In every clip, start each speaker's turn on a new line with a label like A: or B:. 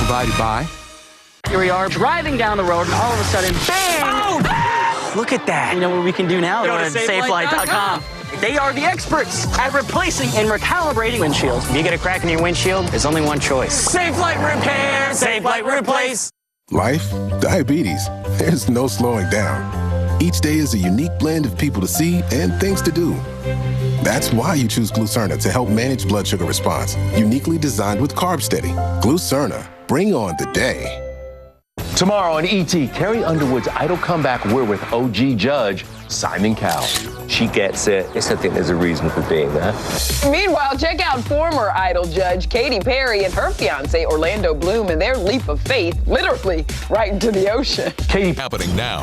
A: provided by...
B: Here we are driving down the road, and all of a sudden, bang! Oh! Look at that. You know what we can do now? Go to SafeLight.com. They are the experts at replacing and recalibrating windshields. If you get a crack in your windshield, there's only one choice. Safe Light Repair, Safe Light Replace.
C: Life, diabetes, there's no slowing down. Each day is a unique blend of people to see and things to do. That's why you choose Glucerna to help manage blood sugar response. Uniquely designed with Carb Steady. Glucerna, bring on the day.
D: Tomorrow on ET, Carrie Underwood's Idol comeback, we're with OG judge Simon Cowell. She gets it. I think there's a reason for being there.
E: Meanwhile, check out former Idol judge Katy Perry and her fiancé Orlando Bloom and their leap of faith, literally right into the ocean.
D: Katy
F: happening now.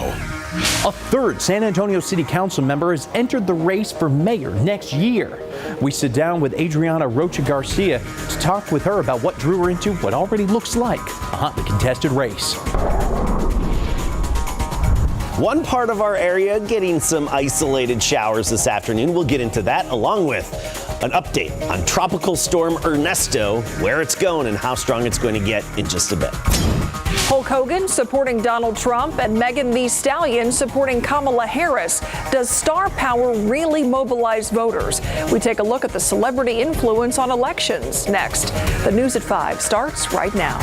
G: A third San Antonio City Council member has entered the race for mayor next year. We sit down with Adriana Rocha Garcia to talk with her about what drew her into what already looks like a hotly contested race.
H: One part of our area getting some isolated showers this afternoon. We'll get into that along with an update on Tropical Storm Ernesto, where it's going and how strong it's going to get in just a bit.
I: Hulk Hogan supporting Donald Trump and Megan Thee Stallion supporting Kamala Harris. Does star power really mobilize voters? We take a look at the celebrity influence on elections next. The News at 5 starts right now.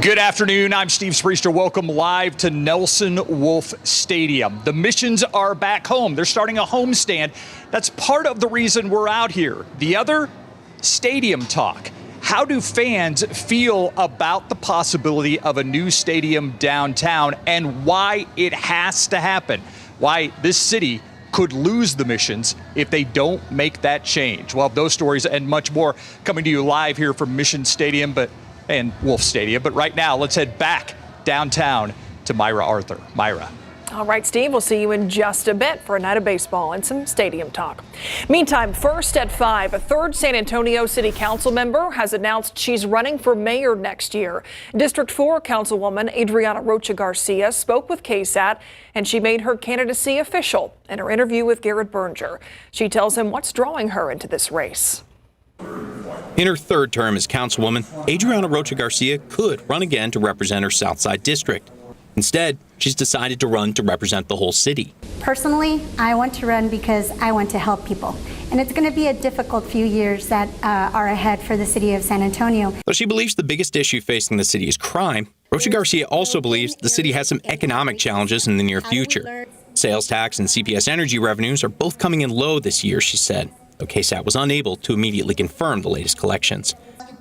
J: Good afternoon. I'm Steve Spriester. Welcome live to Nelson Wolff Stadium. The Missions are back home. They're starting a homestand. That's part of the reason we're out here. The other, stadium talk. How do fans feel about the possibility of a new stadium downtown and why it has to happen? Why this city could lose the Missions if they don't make that change. Well, those stories and much more coming to you live here from Mission Stadium and Wolff Stadium. But right now, let's head back downtown to Myra Arthur. Myra.
I: All right, Steve, we'll see you in just a bit for a night of baseball and some stadium talk. Meantime, first at 5, a third San Antonio City Council member has announced she's running for mayor next year. District 4 Councilwoman Adriana Rocha Garcia spoke with KSAT, and she made her candidacy official in her interview with Garrett Berger. She tells him what's drawing her into this race.
K: In her third term as councilwoman, Adriana Rocha Garcia could run again to represent her Southside district. Instead, she's decided to run to represent the whole city.
L: Personally, I want to run because I want to help people. And it's going to be a difficult few years that are ahead for the city of San Antonio.
K: Though she believes the biggest issue facing the city is crime, Rocha Garcia also believes the city has some economic challenges in the near future. Sales tax and CPS energy revenues are both coming in low this year, she said, though KSAT was unable to immediately confirm the latest collections.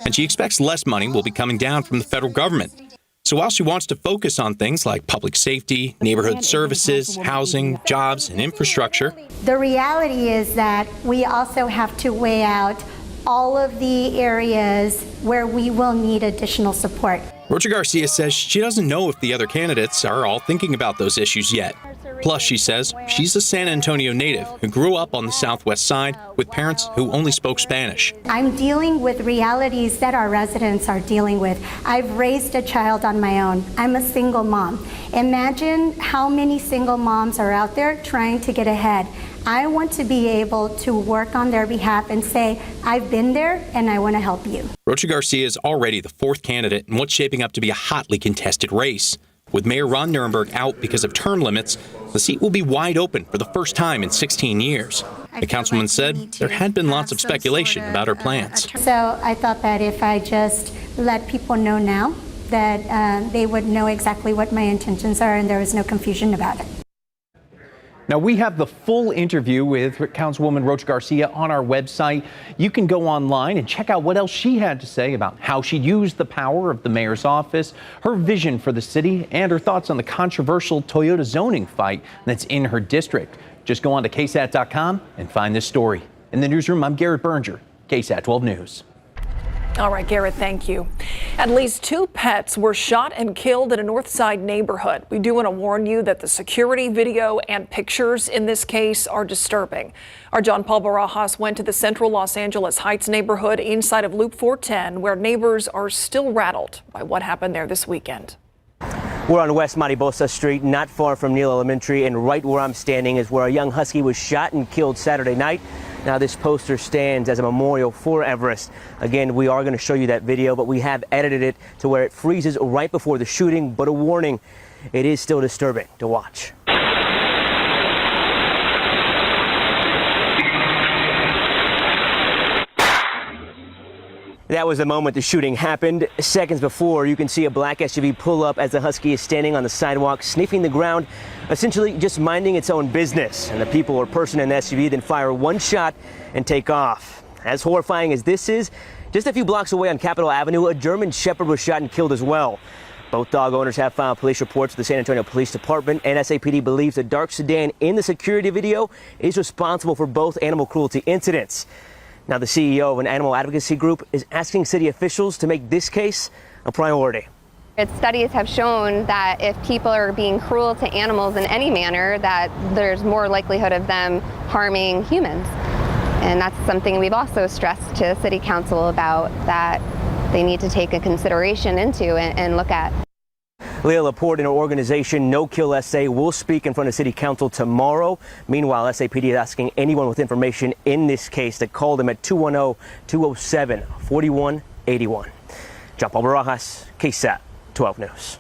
K: And she expects less money will be coming down from the federal government. So while she wants to focus on things like public safety, neighborhood services, housing, jobs, and infrastructure,
L: the reality is that we also have to weigh out all of the areas where we will need additional support.
K: Rocha Garcia says she doesn't know if the other candidates are all thinking about those issues yet. Plus, she says she's a San Antonio native who grew up on the Southwest side with parents who only spoke Spanish.
L: I'm dealing with realities that our residents are dealing with. I've raised a child on my own. I'm a single mom. Imagine how many single moms are out there trying to get ahead. I want to be able to work on their behalf and say, I've been there and I want to help you.
K: Rocha Garcia is already the fourth candidate in what's shaping up to be a hotly contested race. With Mayor Ron Nirenberg out because of term limits, the seat will be wide open for the first time in 16 years. The councilwoman said there had been lots of speculation about her plans.
L: So I thought that if I just let people know now, that they would know exactly what my intentions are and there was no confusion about it.
G: Now, we have the full interview with Councilwoman Rocha Garcia on our website. You can go online and check out what else she had to say about how she'd use the power of the mayor's office, her vision for the city, and her thoughts on the controversial Toyota zoning fight that's in her district. Just go on to KSAT.com and find this story. In the newsroom, I'm Garrett Berger, KSAT 12 News.
I: All right, Garrett, thank you. At least 2 pets were shot and killed in a Northside neighborhood. We do want to warn you that the security video and pictures in this case are disturbing. Our John Paul Barajas went to the central Los Angeles Heights neighborhood inside of Loop 410, where neighbors are still rattled by what happened there this weekend.
M: We're on West Mariposa Street, not far from Neal Elementary, and right where I'm standing is where a young husky was shot and killed Saturday night. Now this poster stands as a memorial for Everest. Again, we are going to show you that video, but we have edited it to where it freezes right before the shooting, but a warning, it is still disturbing to watch. That was the moment the shooting happened. Seconds before, you can see a black SUV pull up as the Husky is standing on the sidewalk, sniffing the ground, essentially just minding its own business. And the people or person in the SUV then fire one shot and take off. As horrifying as this is, just a few blocks away on Capitol Avenue, a German Shepherd was shot and killed as well. Both dog owners have filed police reports with the San Antonio Police Department, and SAPD believes the dark sedan in the security video is responsible for both animal cruelty incidents. Now, the CEO of an animal advocacy group is asking city officials to make this case a priority.
A: Studies have shown that if people are being cruel to animals in any manner, that there's more likelihood of them harming humans. And that's something we've also stressed to City Council about, that they need to take a consideration into and look at.
M: Leah Laporte and her organization No Kill SA will speak in front of City Council tomorrow. Meanwhile, SAPD is asking anyone with information in this case to call them at 210-207-4181. John Paul Barajas, KSAT 12 News.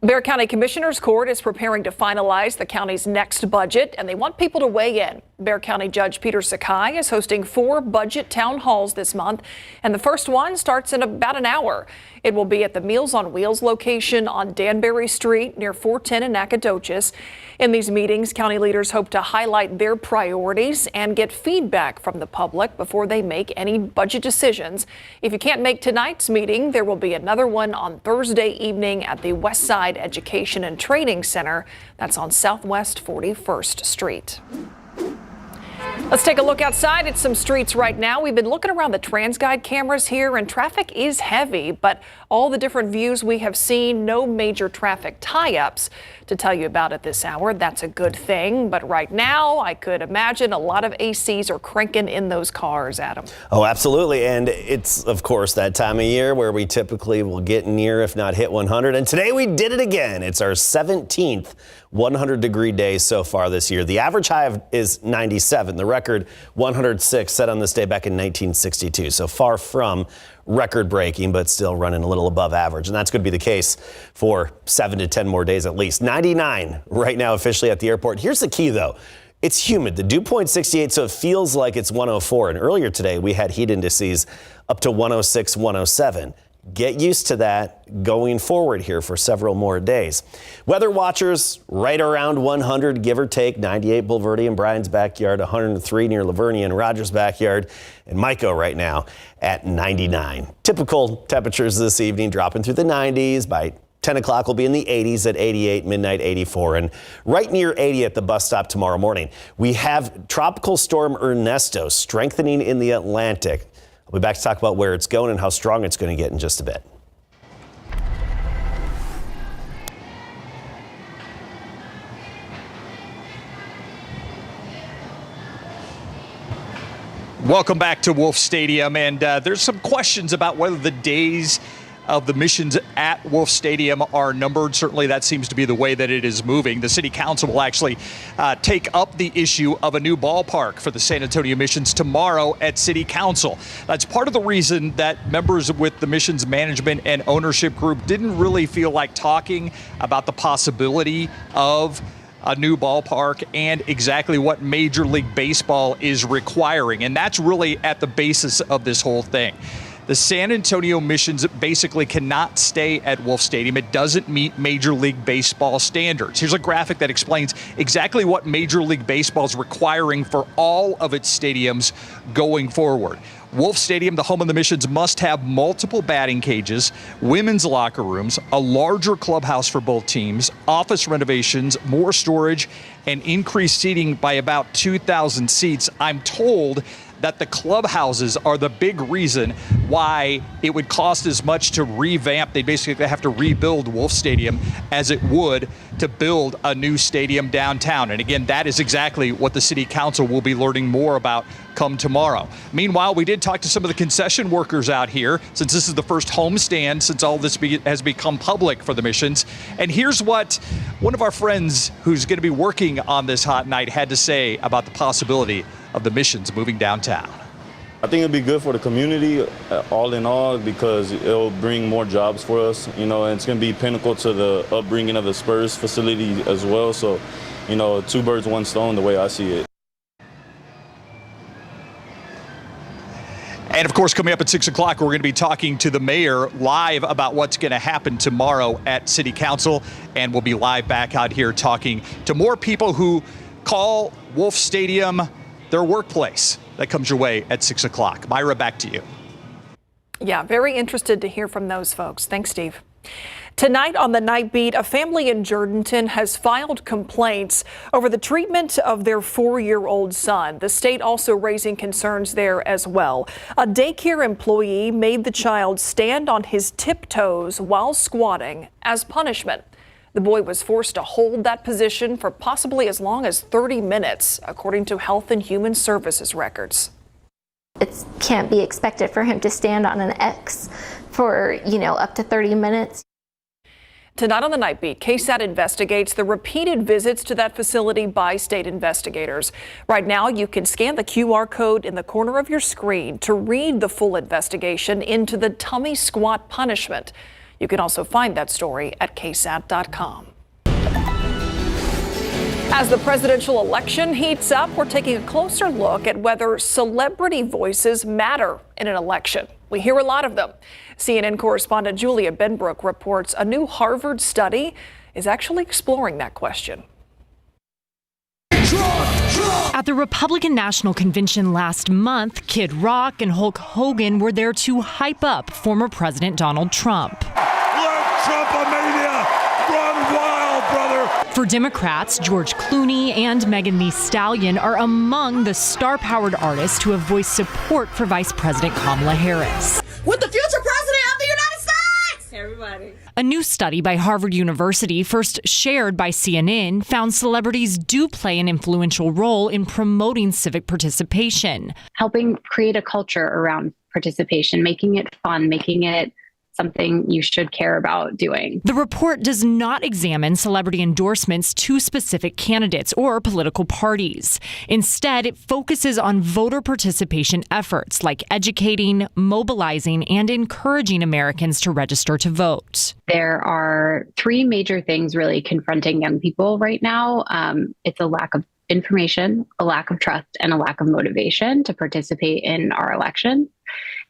I: Bexar County Commissioner's Court is preparing to finalize the county's next budget, and they want people to weigh in. Bexar County Judge Peter Sakai is hosting 4 budget town halls this month, and the first one starts in about an hour. It will be at the Meals on Wheels location on Danbury Street near 410 in Nacogdoches. In these meetings, county leaders hope to highlight their priorities and get feedback from the public before they make any budget decisions. If you can't make tonight's meeting, there will be another one on Thursday evening at the Westside Education and Training Center. That's on Southwest 41st Street. Let's take a look outside at some streets right now. We've been looking around the TransGuide cameras here, and traffic is heavy, but all the different views we have seen, no major traffic tie-ups to tell you about at this hour. That's a good thing, but right now I could imagine a lot of ACs are cranking in those cars, Adam.
H: Oh, absolutely. And it's, of course, that time of year where we typically will get near, if not hit 100. And today we did it again. It's our 17th 100-degree day so far this year. The average high is 97. The record 106 set on this day back in 1962. So far from record breaking, but still running a little above average. And that's going to be the case for 7 to 10 more days at least. 99 right now officially at the airport. Here's the key, though. It's humid. The dew point 68, so it feels like it's 104. And earlier today, we had heat indices up to 106, 107. Get used to that going forward here for several more days. Weather watchers right around 100, give or take. 98 Bulverde in Bryan's backyard, 103 near Lavernia and Rogers' backyard, and Mico right now at 99. Typical temperatures this evening dropping through the 90s. By 10 o'clock will be in the 80s at 88, midnight 84, and right near 80 at the bus stop tomorrow morning. We have Tropical Storm Ernesto strengthening in the Atlantic. We'll be back to talk about where it's going and how strong it's going to get in just a bit.
J: Welcome back to Wolf Stadium, and there's some questions about whether the days of the missions at Wolf Stadium are numbered. Certainly that seems to be the way that it is moving. The City Council will actually take up the issue of a new ballpark for the San Antonio Missions tomorrow at City Council. That's part of the reason that members with the Missions management and ownership group didn't really feel like talking about the possibility of a new ballpark and exactly what Major League Baseball is requiring. And that's really at the basis of this whole thing. The San Antonio Missions basically cannot stay at Wolf Stadium. It doesn't meet Major League Baseball standards. Here's a graphic that explains exactly what Major League Baseball is requiring for all of its stadiums going forward. Wolf Stadium, the home of the Missions, must have multiple batting cages, women's locker rooms, a larger clubhouse for both teams, office renovations, more storage, and increased seating by about 2,000 seats. I'm told that the clubhouses are the big reason why it would cost as much to revamp. They basically have to rebuild Wolf Stadium as it would to build a new stadium downtown. And again, that is exactly what the city council will be learning more about come tomorrow. Meanwhile, we did talk to some of the concession workers out here, since this is the first homestand since all this has become public for the Missions. And here's what one of our friends who's going to be working on this hot night had to say about the possibility of the Missions moving downtown.
F: I think it'd be good for the community, all in all, because it'll bring more jobs for us, and it's going to be pinnacle to the upbringing of the Spurs facility as well. So, two birds, one stone, the way I see it.
J: And of course, coming up at 6 o'clock, we're going to be talking to the mayor live about what's going to happen tomorrow at City Council. And we'll be live back out here talking to more people who call Wolf Stadium their workplace. That comes your way at 6 o'clock. Myra, back to you.
I: Yeah, very interested to hear from those folks. Thanks, Steve. Tonight on the Night Beat, a family in Jourdanton has filed complaints over the treatment of their 4-year-old son. The state also raising concerns there as well. A daycare employee made the child stand on his tiptoes while squatting as punishment. The boy was forced to hold that position for possibly as long as 30 minutes, according to Health and Human Services records.
N: It can't be expected for him to stand on an X for, up to 30 minutes.
I: Tonight on the Night Beat, KSAT investigates the repeated visits to that facility by state investigators. Right now, you can scan the QR code in the corner of your screen to read the full investigation into the tummy squat punishment. You can also find that story at KSAT.com. As the presidential election heats up, we're taking a closer look at whether celebrity voices matter in an election. We hear a lot of them. CNN correspondent Julia Benbrook reports a new Harvard study is actually exploring that question.
O: At the Republican National Convention last month, Kid Rock and Hulk Hogan were there to hype up former President Donald Trump.
P: Let Trump-a-mania run wild, brother!
O: For Democrats, George Clooney and Megan Thee Stallion are among the star-powered artists who have voiced support for Vice President Kamala Harris.
Q: With the future president of the United States! Everybody.
O: A new study by Harvard University, first shared by CNN, found celebrities do play an influential role in promoting civic participation.
R: Helping create a culture around participation, making it fun, making it something you should care about doing.
O: The report does not examine celebrity endorsements to specific candidates or political parties. Instead, it focuses on voter participation efforts like educating, mobilizing, and encouraging Americans to register to vote.
R: There are 3 major things really confronting young people right now. It's a lack of information, a lack of trust, and a lack of motivation to participate in our elections.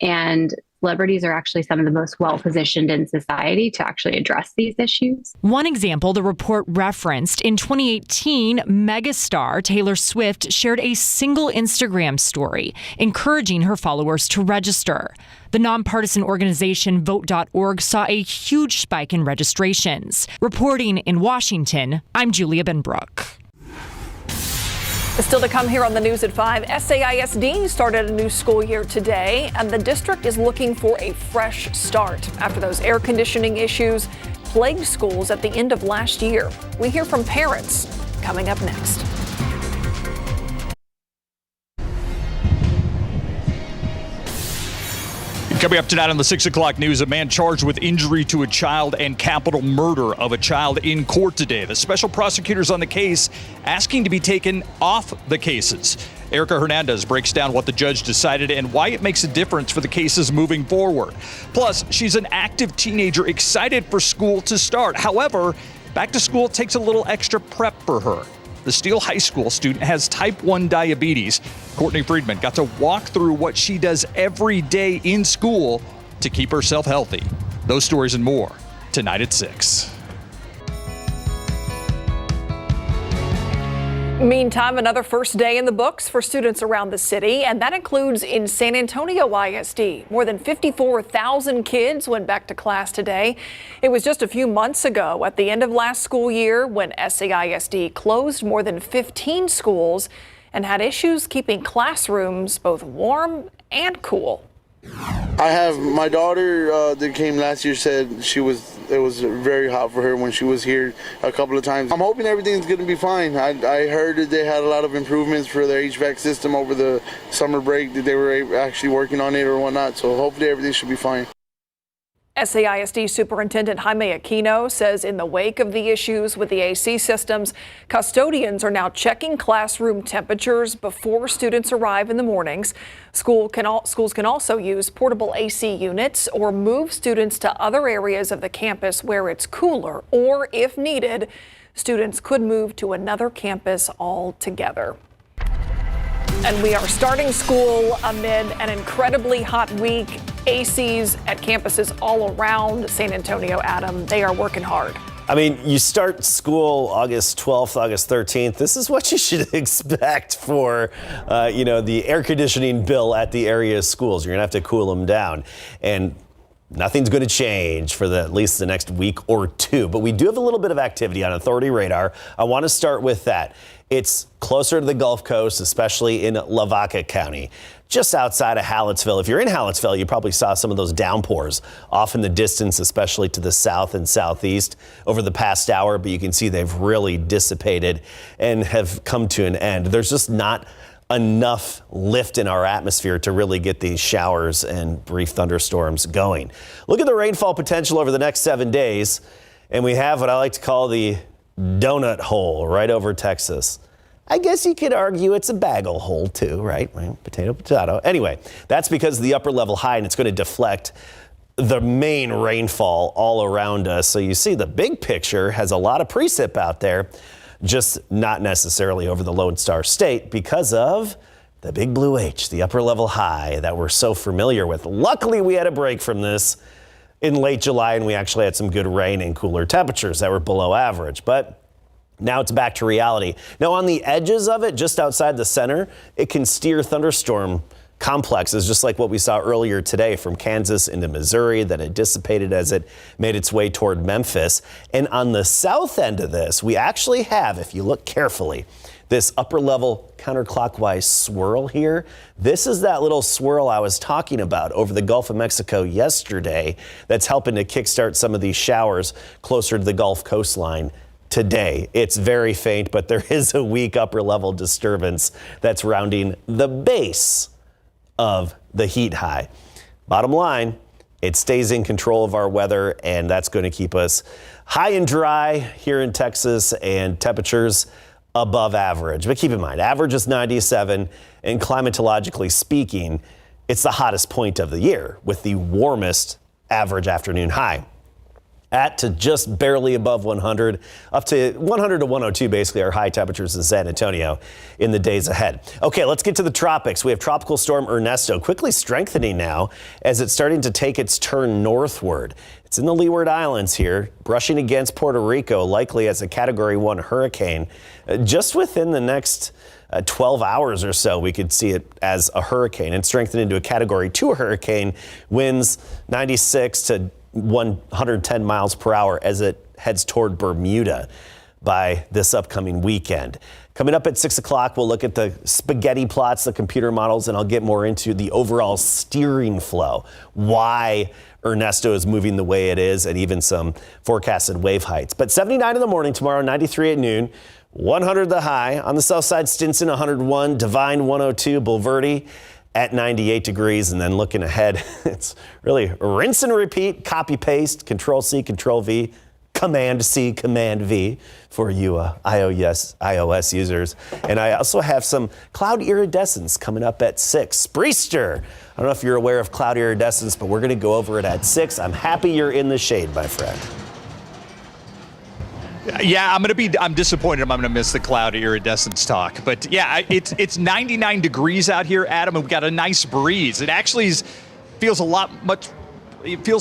R: And celebrities are actually some of the most well-positioned in society to actually address these issues.
O: One example the report referenced, in 2018, megastar Taylor Swift shared a single Instagram story encouraging her followers to register. The nonpartisan organization Vote.org saw a huge spike in registrations. Reporting in Washington, I'm Julia Benbrook.
I: Still to come here on the News at 5, SAISD started a new school year today, and the district is looking for a fresh start after those air conditioning issues plagued schools at the end of last year. We hear from parents coming up next.
J: Coming up tonight on the 6 o'clock news, a man charged with injury to a child and capital murder of a child in court today. The special prosecutors on the case asking to be taken off the cases. Erica Hernandez breaks down what the judge decided and why it makes a difference for the cases moving forward. Plus, she's an active teenager excited for school to start. However, back to school takes a little extra prep for her. The Steele High School student has type 1 diabetes. Courtney Friedman got to walk through what she does every day in school to keep herself healthy. Those stories and more tonight at 6.
I: Meantime, another first day in the books for students around the city, and that includes in San Antonio ISD. More than 54,000 kids went back to class today. It was just a few months ago at the end of last school year when SAISD closed more than 15 schools and had issues keeping classrooms both warm and cool.
S: I have my daughter that came last year said it was very hot for her when she was here a couple of times. I'm hoping everything's going to be fine. I heard that they had a lot of improvements for their HVAC system over the summer break, that they were actually working on it or whatnot, so hopefully everything should be fine.
I: SAISD Superintendent Jaime Aquino says in the wake of the issues with the AC systems, custodians are now checking classroom temperatures before students arrive in the mornings. Schools can also use portable AC units or move students to other areas of the campus where it's cooler, or if needed, students could move to another campus altogether. And we are starting school amid an incredibly hot week. ACs at campuses all around San Antonio, Adam, they are working hard.
H: I mean, you start school August 12th, August 13th. This is what you should expect for, the air conditioning bill at the area schools. You're going to have to cool them down. And nothing's going to change for at least the next week or two. But we do have a little bit of activity on Authority Radar. I want to start with that. It's closer to the Gulf Coast, especially in Lavaca County, just outside of Hallettsville. If you're in Hallettsville, you probably saw some of those downpours off in the distance, especially to the south and southeast over the past hour. But you can see they've really dissipated and have come to an end. There's just not enough lift in our atmosphere to really get these showers and brief thunderstorms going. Look at the rainfall potential over the next 7 days. And we have what I like to call the donut hole right over Texas. I guess you could argue it's a bagel hole too, right? Potato, potato. Anyway, that's because of the upper level high, and it's going to deflect the main rainfall all around us. So you see the big picture has a lot of precip out there, just not necessarily over the Lone Star State because of the big blue H, the upper level high that we're so familiar with. Luckily, we had a break from this in late July, and we actually had some good rain and cooler temperatures that were below average. But now it's back to reality. Now on the edges of it, just outside the center, it can steer thunderstorm complexes, just like what we saw earlier today from Kansas into Missouri, that it dissipated as it made its way toward Memphis. And on the south end of this, we actually have, if you look carefully, this upper level counterclockwise swirl here. This is that little swirl I was talking about over the Gulf of Mexico yesterday that's helping to kickstart some of these showers closer to the Gulf coastline today. It's very faint, but there is a weak upper level disturbance that's rounding the base of the heat high. Bottom line, it stays in control of our weather, and that's going to keep us high and dry here in Texas and temperatures above average. But keep in mind, average is 97, and climatologically speaking, it's the hottest point of the year with the warmest average afternoon high at to just barely above 100, up to 100 to 102, basically our high temperatures in San Antonio in the days ahead. Okay, let's get to the tropics. We have Tropical Storm Ernesto quickly strengthening now as it's starting to take its turn northward. It's in the Leeward Islands here, brushing against Puerto Rico, likely as a Category 1 hurricane. Just within the next 12 hours or so, we could see it as a hurricane and strengthen into a Category 2 hurricane, winds 96 to 110 miles per hour as it heads toward Bermuda by this upcoming weekend. Coming up at 6 o'clock, we'll look at the spaghetti plots, the computer models, and I'll get more into the overall steering flow, why Ernesto is moving the way it is, and even some forecasted wave heights. But 79 in the morning tomorrow, 93 at noon, 100 the high. On the south side, Stinson 101, Divine 102, Bulverde at 98 degrees, and then looking ahead, it's really rinse and repeat, copy paste, Control C, Control V, Command C, Command V for you iOS users. And I also have some cloud iridescence coming up at 6. Spreester, I don't know if you're aware of cloud iridescence, but we're going to go over it at 6. I'm happy you're in the shade, my friend.
J: Yeah, I'm disappointed I'm going to miss the cloud iridescence talk. But yeah, it's 99 degrees out here, Adam, and we've got a nice breeze. It actually feels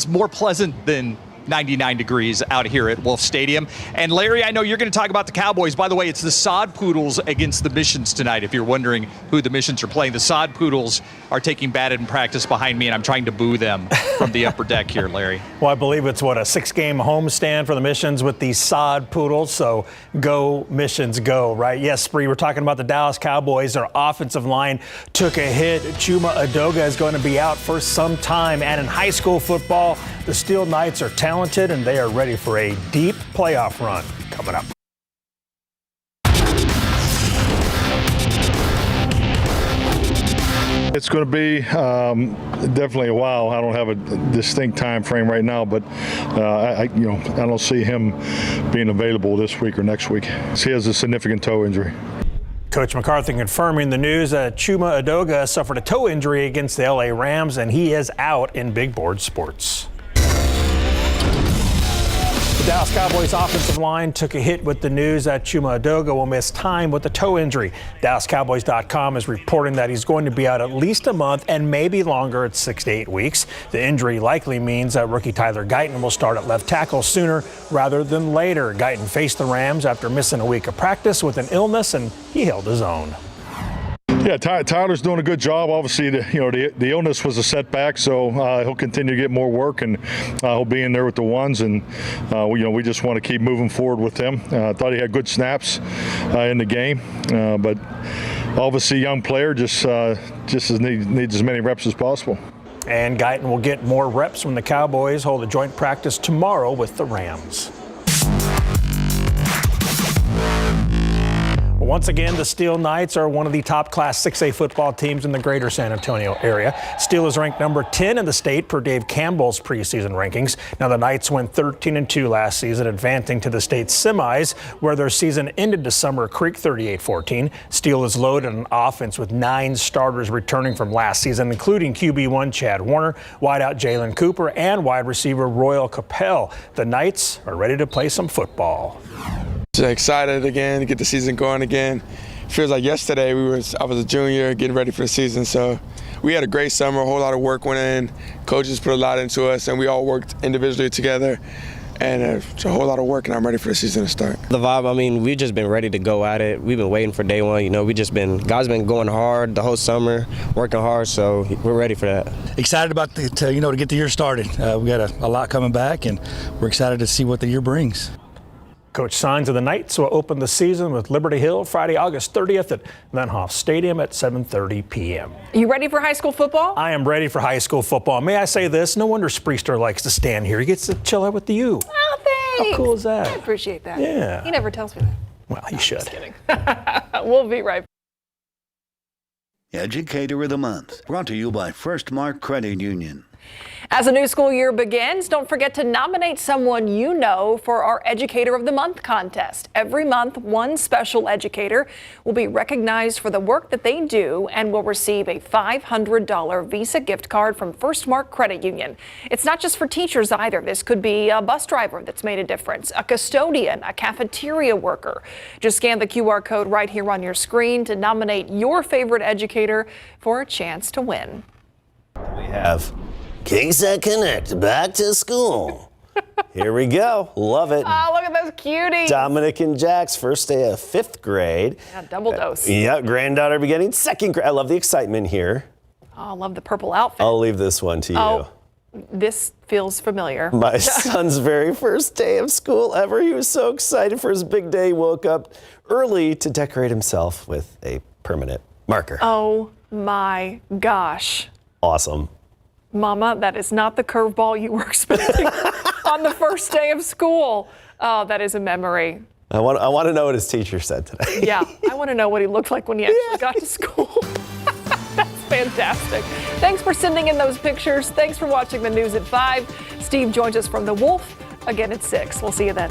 J: more pleasant than 99 degrees out here at Wolf Stadium. And Larry, I know you're going to talk about the Cowboys. By the way, it's the Sod Poodles against the Missions tonight. If you're wondering who the Missions are playing, the Sod Poodles are taking batting practice behind me, and I'm trying to boo them from the upper deck here, Larry.
T: Well, I believe it's, a 6-game homestand for the Missions with the Sod Poodles. So go Missions, go, right? Yes, Spree, we're talking about the Dallas Cowboys. Their offensive line took a hit. Chuma Edoga is going to be out for some time. And in high school football, the Steel Knights are talented and they are ready for a deep playoff run coming up.
P: It's going to be definitely a while. I don't have a distinct time frame right now, but I don't see him being available this week or next week. He has a significant toe injury.
T: Coach McCarthy confirming the news that Chuma Edoga suffered a toe injury against the LA Rams, and he is out in big board sports. The Dallas Cowboys offensive line took a hit with the news that Chuma Edoga will miss time with a toe injury. DallasCowboys.com is reporting that he's going to be out at least a month and maybe longer at 6 to 8 weeks. The injury likely means that rookie Tyler Guyton will start at left tackle sooner rather than later. Guyton faced the Rams after missing a week of practice with an illness, and he held his own.
P: Yeah, Tyler's doing a good job. Obviously, the illness was a setback, so he'll continue to get more work, and he'll be in there with the ones. And we just want to keep moving forward with him. I thought he had good snaps in the game, but obviously, young player just needs as many reps as possible.
T: And Guyton will get more reps when the Cowboys hold a joint practice tomorrow with the Rams. Once again, the Steel Knights are one of the top Class 6A football teams in the greater San Antonio area. Steel is ranked number 10 in the state per Dave Campbell's preseason rankings. Now, the Knights went 13-2 last season, advancing to the state semis, where their season ended to Summer Creek 38-14. Steel is loaded on offense with 9 starters returning from last season, including QB1 Chad Warner, wideout Jalen Cooper, and wide receiver Royal Capel. The Knights are ready to play some football.
U: Just excited again to get the season going again. Feels like yesterday I was a junior getting ready for the season, so we had a great summer. A whole lot of work went in. Coaches put a lot into us, and we all worked individually together. And it's a whole lot of work, and I'm ready for the season to start.
V: The vibe, we've just been ready to go at it. We've been waiting for day one. God's been going hard the whole summer, working hard, so we're ready for that.
W: Excited about to get the year started. We got a lot coming back, and we're excited to see what the year brings.
T: Coach signs of the Knights will open the season with Liberty Hill Friday, August 30th at Venhoff Stadium at 7:30 p.m.
I: You ready for high school football?
T: I am ready for high school football. May I say this? No wonder Spreester likes to stand here. He gets to chill out with you.
I: Oh, thanks.
T: How cool is that?
I: I appreciate that.
T: Yeah.
I: He never tells me that.
T: Well, you should.
I: Just kidding. We'll be right back.
X: Educator of the Month, brought to you by First Mark Credit Union.
I: As the new school year begins, don't forget to nominate someone you know for our Educator of the Month contest. Every month, one special educator will be recognized for the work that they do and will receive a $500 Visa gift card from First Mark Credit Union. It's not just for teachers either. This could be a bus driver that's made a difference, a custodian, a cafeteria worker. Just scan the QR code right here on your screen to nominate your favorite educator for a chance to win.
H: We have KSAT Connect, back to school. Here we go. Love it.
I: Oh, look at those cuties.
H: Dominic and Jack's first day of 5th grade.
I: Yeah, double dose.
H: Yeah, granddaughter beginning 2nd grade. I love the excitement here.
I: Oh, I love the purple outfit.
H: I'll leave this one to you.
I: Oh, this feels familiar.
H: My son's very first day of school ever. He was so excited for his big day. He woke up early to decorate himself with a permanent marker.
I: Oh my gosh.
H: Awesome.
I: Mama, that is not the curveball you were expecting on the first day of school. Oh, that is a memory.
H: I want to know what his teacher said today.
I: Yeah, I want to know what he looked like when he actually got to school. That's fantastic. Thanks for sending in those pictures. Thanks for watching the news at 5. Steve joins us from the Wolf again at 6. We'll see you then.